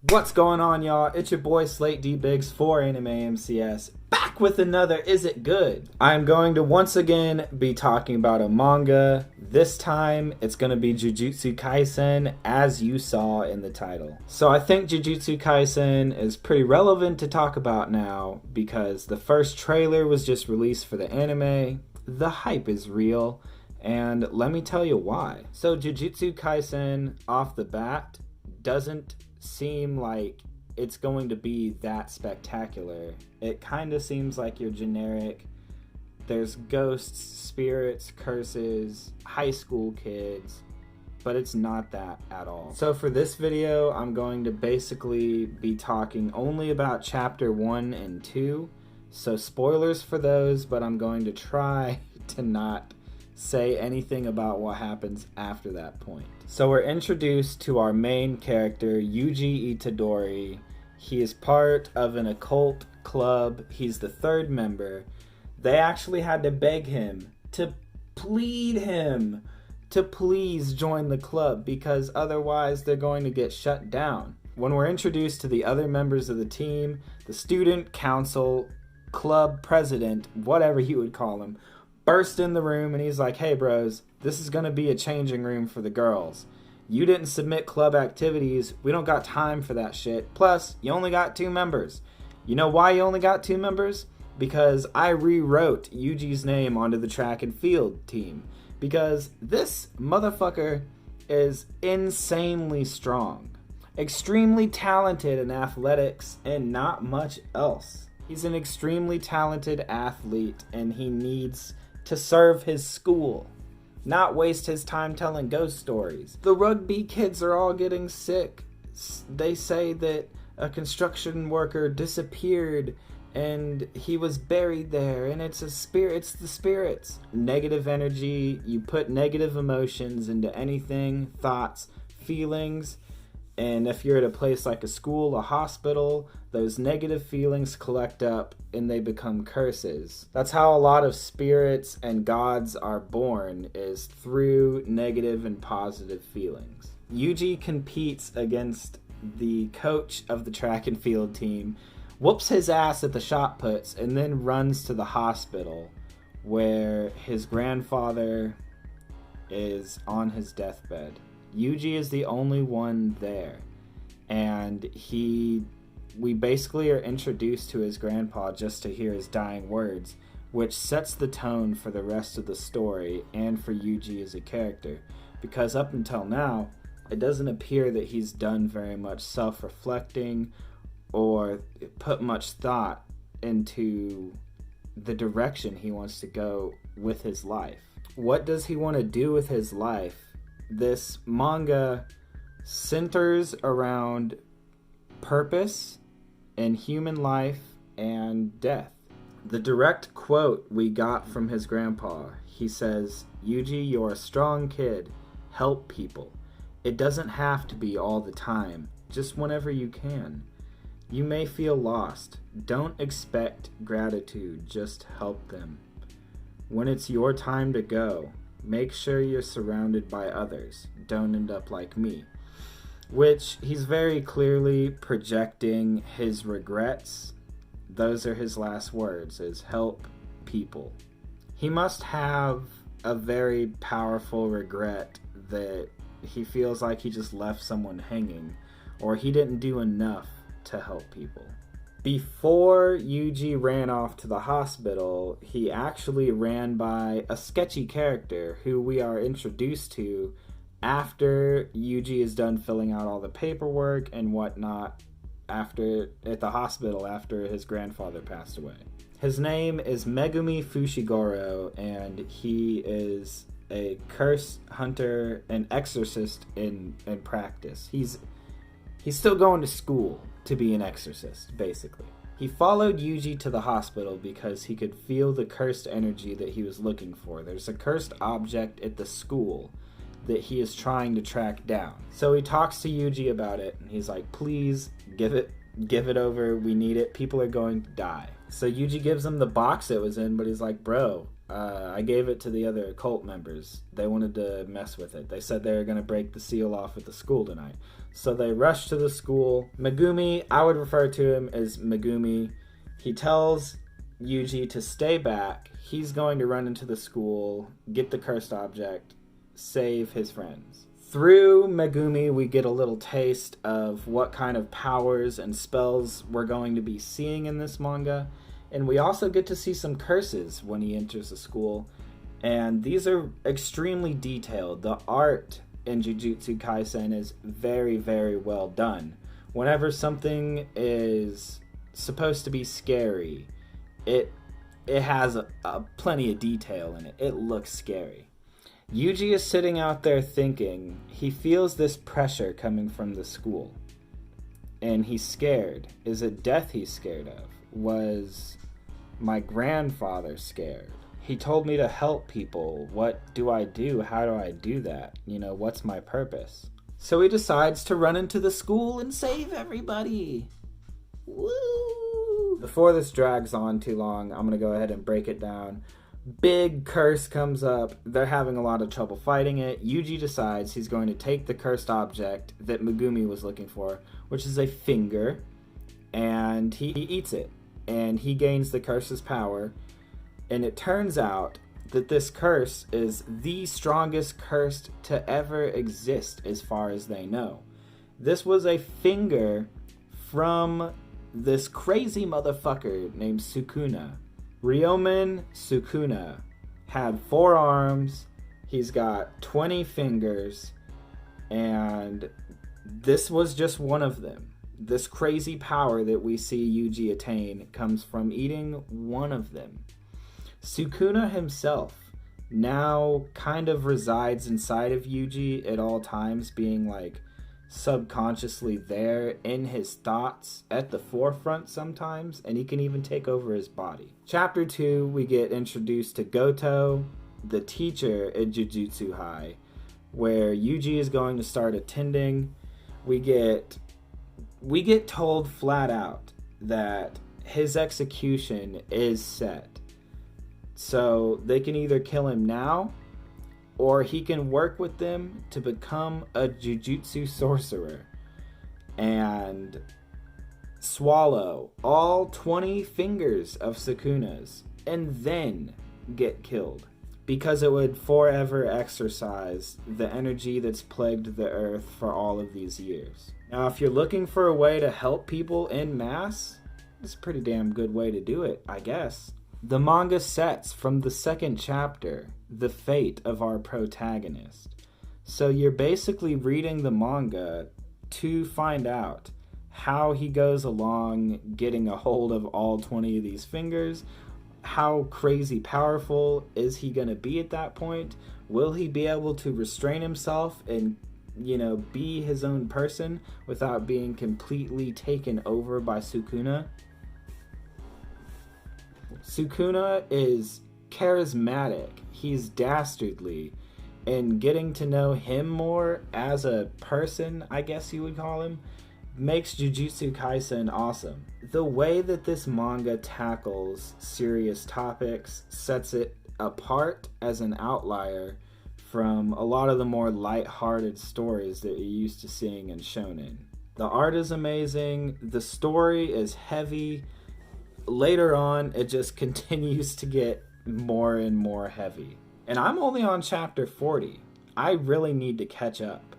What's going on, y'all? It's your boy Slate D Biggs for AnimeMCS, back with another Is It Good? I'm going to once again be talking about a manga. This time, it's going to be Jujutsu Kaisen, as you saw in the title. So I think Jujutsu Kaisen is pretty relevant to talk about now, because the first trailer was just released for the anime. The hype is real, and let me tell you why. So Jujutsu Kaisen, off the bat, doesn't seem like it's going to be that spectacular. It kind of seems like your generic, there's ghosts, spirits, curses, high school kids, but it's not that at all. So for this video, I'm going to basically be talking only about chapter 1 and 2, so spoilers for those, but I'm going to try to not say anything about what happens after that point. So we're introduced to our main character, Yuji Itadori. He is part of an occult club. He's the third member. They actually had to beg him to plead him to please join the club, because otherwise they're going to get shut down. When we're introduced to the other members of the team, the student council, club president, whatever you would call him, burst in the room and he's like, hey bros, this is going to be a changing room for the girls. You didn't submit club activities. We don't got time for that shit. Plus, you only got 2 members. You know why you only got 2 members? Because I rewrote Yuji's name onto the track and field team. Because this motherfucker is insanely strong. Extremely talented in athletics and not much else. He's an extremely talented athlete and he needs to serve his school, not waste his time telling ghost stories. The rugby kids are all getting sick. They say that a construction worker disappeared and he was buried there, and it's a spirit. It's the spirits. Negative energy, you put negative emotions into anything, thoughts, feelings, and if you're at a place like a school, a hospital, those negative feelings collect up and they become curses. That's how a lot of spirits and gods are born, is through negative and positive feelings. Yuji competes against the coach of the track and field team, whoops his ass at the shot puts, and then runs to the hospital where his grandfather is on his deathbed. Yuji is the only one there, and we basically are introduced to his grandpa just to hear his dying words, which sets the tone for the rest of the story and for Yuji as a character, because up until now, it doesn't appear that he's done very much self-reflecting or put much thought into the direction he wants to go with his life. What does he want to do with his life? This manga centers around purpose and human life and death. The direct quote we got from his grandpa, he says, Yuji, you're a strong kid. Help people. It doesn't have to be all the time, just whenever you can. You may feel lost. Don't expect gratitude, just help them. When it's your time to go, make sure you're surrounded by others. Don't end up like me. Which, he's very clearly projecting his regrets. Those are his last words, is help people. He must have a very powerful regret that he feels like he just left someone hanging, or he didn't do enough to help people. Before Yuji ran off to the hospital, he actually ran by a sketchy character who we are introduced to after Yuji is done filling out all the paperwork and whatnot at the hospital after his grandfather passed away. His name is Megumi Fushiguro, and he is a curse hunter and exorcist in practice. He's still going to school to be an exorcist, basically. He followed Yuji to the hospital because he could feel the cursed energy that he was looking for. There's a cursed object at the school that he is trying to track down. So he talks to Yuji about it, and he's like, please, give it over, we need it, people are going to die. So Yuji gives him the box it was in, but he's like, bro, I gave it to the other cult members. They wanted to mess with it. They said they were going to break the seal off at the school tonight. So they rushed to the school. Megumi, I would refer to him as Megumi. He tells Yuji to stay back. He's going to run into the school, get the cursed object, save his friends. Through Megumi, we get a little taste of what kind of powers and spells we're going to be seeing in this manga. And we also get to see some curses when he enters the school. And these are extremely detailed. The art in Jujutsu Kaisen is very, very well done. Whenever something is supposed to be scary, it has a plenty of detail in it. It looks scary. Yuji is sitting out there thinking. He feels this pressure coming from the school. And he's scared. Is it death he's scared of? Was my grandfather scared? He told me to help people. What do I do? How do I do that? What's my purpose? So he decides to run into the school and save everybody. Woo! Before this drags on too long, I'm going to go ahead and break it down. Big curse comes up. They're having a lot of trouble fighting it. Yuji decides he's going to take the cursed object that Megumi was looking for, which is a finger, and he eats it. And he gains the curse's power. And it turns out that this curse is the strongest curse to ever exist as far as they know. This was a finger from this crazy motherfucker named Sukuna. Ryomen Sukuna had 4 arms, he's got 20 fingers, and this was just one of them. This crazy power that we see Yuji attain comes from eating one of them. Sukuna himself now kind of resides inside of Yuji at all times, being like subconsciously there in his thoughts at the forefront sometimes, and he can even take over his body. Chapter 2, we get introduced to Goto, the teacher at Jujutsu High, where Yuji is going to start attending. We get told flat out that his execution is set. So they can either kill him now, or he can work with them to become a Jujutsu sorcerer and swallow all 20 fingers of Sukuna's and then get killed, because it would forever exorcise the energy that's plagued the earth for all of these years. Now, if you're looking for a way to help people en masse, it's a pretty damn good way to do it, I guess. The manga sets from the second chapter the fate of our protagonist. So you're basically reading the manga to find out how he goes along getting a hold of all 20 of these fingers. How crazy powerful is he going to be at that point? Will he be able to restrain himself and, be his own person without being completely taken over by Sukuna? Sukuna is charismatic. He's dastardly. And getting to know him more as a person, I guess you would call him, makes Jujutsu Kaisen awesome. The way that this manga tackles serious topics sets it apart as an outlier from a lot of the more light-hearted stories that you're used to seeing in shonen. The art is amazing. The story is heavy. Later on, it just continues to get more and more heavy. And I'm only on chapter 40. I really need to catch up.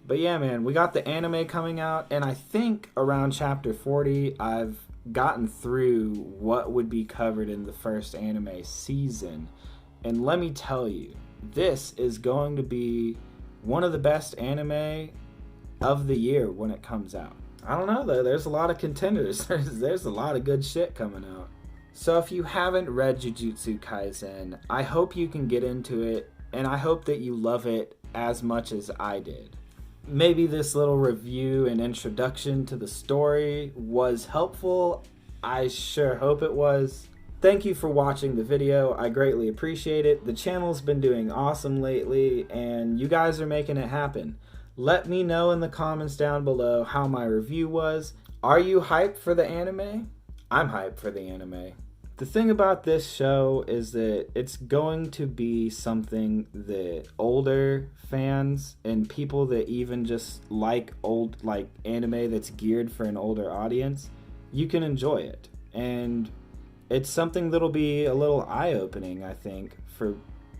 But yeah, man, we got the anime coming out, and I think around chapter 40, I've gotten through what would be covered in the first anime season. And let me tell you, this is going to be one of the best anime of the year when it comes out. I don't know, though. There's a lot of contenders. There's a lot of good shit coming out. So if you haven't read Jujutsu Kaisen, I hope you can get into it, and I hope that you love it as much as I did. Maybe this little review and introduction to the story was helpful. I sure hope it was. Thank you for watching the video. I greatly appreciate it. The channel's been doing awesome lately, and you guys are making it happen. Let me know in the comments down below how my review was. Are you hyped for the anime? I'm hyped for the anime. The thing about this show is that it's going to be something that older fans and people that even just like anime that's geared for an older audience, you can enjoy it. And it's something that'll be a little eye-opening, I think, for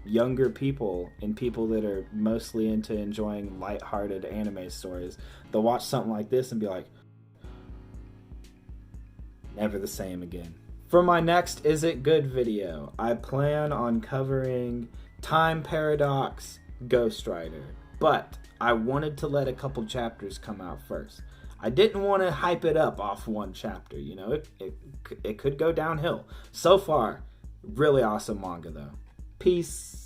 younger people and people that are mostly into enjoying lighthearted anime stories. They'll watch something like this and be like, never the same again. For my next Is It Good video, I plan on covering Time Paradox Ghost Rider, but I wanted to let a couple chapters come out first. I didn't want to hype it up off one chapter, you know, it could go downhill. So far, really awesome manga though. Peace.